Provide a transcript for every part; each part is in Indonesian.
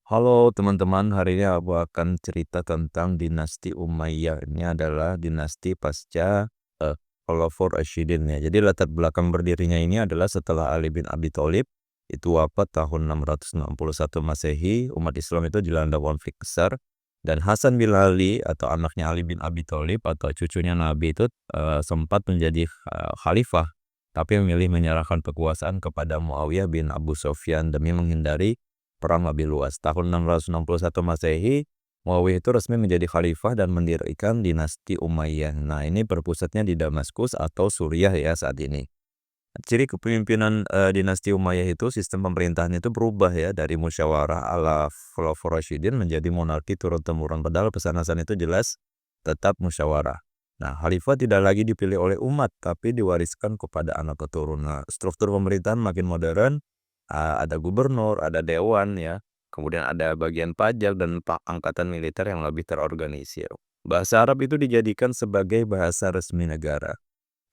Halo teman-teman, hari ini aku akan cerita tentang dinasti Umayyah. Ini adalah dinasti pasca Khulafaur Rasyidin ya. Jadi latar belakang berdirinya ini adalah setelah Ali bin Abi Thalib itu wafat tahun 661 Masehi, umat Islam itu dilanda konflik besar dan Hasan bin Ali atau anaknya Ali bin Abi Thalib atau cucunya Nabi itu sempat menjadi khalifah, tapi memilih menyerahkan kekuasaan kepada Muawiyah bin Abu Sufyan demi menghindari perang lebih luas. Tahun 661 Masehi, Muawiyah itu resmi menjadi khalifah dan mendirikan dinasti Umayyah. Nah, ini berpusatnya di Damaskus atau Suriah ya saat ini. Ciri kepemimpinan dinasti Umayyah itu sistem pemerintahan itu berubah ya dari musyawarah ala Khulafaur Rasyidin menjadi monarki turun-temurun. Padahal pesan Hasan itu jelas tetap musyawarah. Nah, khalifah tidak lagi dipilih oleh umat tapi diwariskan kepada anak keturunan. Struktur pemerintahan makin modern, ada gubernur, ada dewan ya, kemudian ada bagian pajak dan angkatan militer yang lebih terorganisir. Bahasa Arab itu dijadikan sebagai bahasa resmi negara.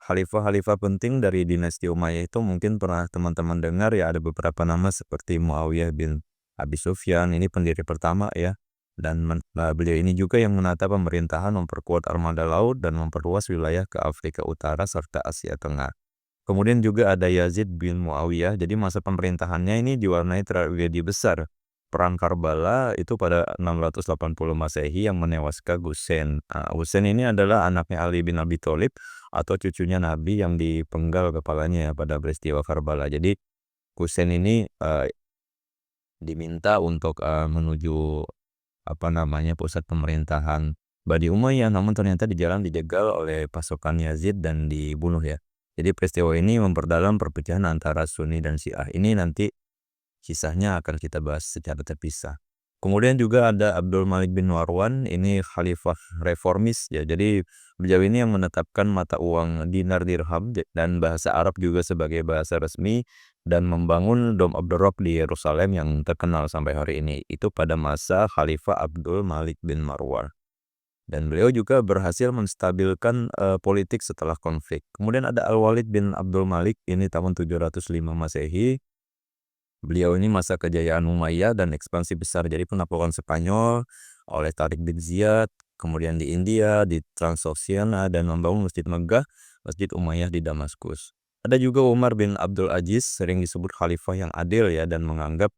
Khalifah-khalifah penting dari dinasti Umayyah itu mungkin pernah teman-teman dengar ya, ada beberapa nama seperti Muawiyah bin Abi Sufyan, ini pendiri pertama ya. Dan beliau ini juga yang menata pemerintahan, memperkuat armada laut dan memperluas wilayah ke Afrika Utara serta Asia Tengah. Kemudian juga ada Yazid bin Muawiyah. Jadi masa pemerintahannya ini diwarnai tragedi besar. Perang Karbala itu pada 680 Masehi yang menewaskan Husain. Husain ini adalah anaknya Ali bin Abi Thalib atau cucunya Nabi yang dipenggal kepalanya ya pada peristiwa Karbala. Jadi Husain ini diminta untuk menuju pusat pemerintahan Bani Umayyah, namun ternyata di jalan dijegal oleh pasukan Yazid dan dibunuh ya. Jadi peristiwa ini memperdalam perpecahan antara Sunni dan Syiah. Ini nanti kisahnya akan kita bahas secara terpisah. Kemudian juga ada Abdul Malik bin Marwan, ini khalifah reformis ya. Jadi beliau ini yang menetapkan mata uang dinar dirham dan bahasa Arab juga sebagai bahasa resmi dan membangun Dom Abdul Rabb di Yerusalem yang terkenal sampai hari ini. Itu pada masa Khalifah Abdul Malik bin Marwan. Dan beliau juga berhasil menstabilkan politik setelah konflik. Kemudian ada Al-Walid bin Abdul Malik, ini tahun 705 Masehi. Beliau ini masa kejayaan Umayyah dan ekspansi besar. Jadi penaklukan Spanyol oleh Tariq bin Ziyad, kemudian di India, di Transoxiana, dan membangun Masjid Megah, Masjid Umayyah di Damaskus. Ada juga Umar bin Abdul Aziz, sering disebut khalifah yang adil ya, dan menganggap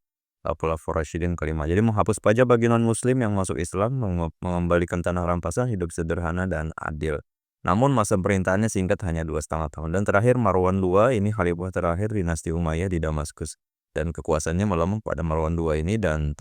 Khulafaur Rasyidin kelima. Jadi menghapus pajak bagi non-muslim yang masuk Islam, mengembalikan tanah rampasan, hidup sederhana dan adil. Namun masa pemerintahannya singkat, hanya 2,5 tahun. Dan terakhir Marwan II, ini khalifah terakhir dinasti Umayyah di Damaskus. Dan kekuasaannya melemah pada Marwan II ini dan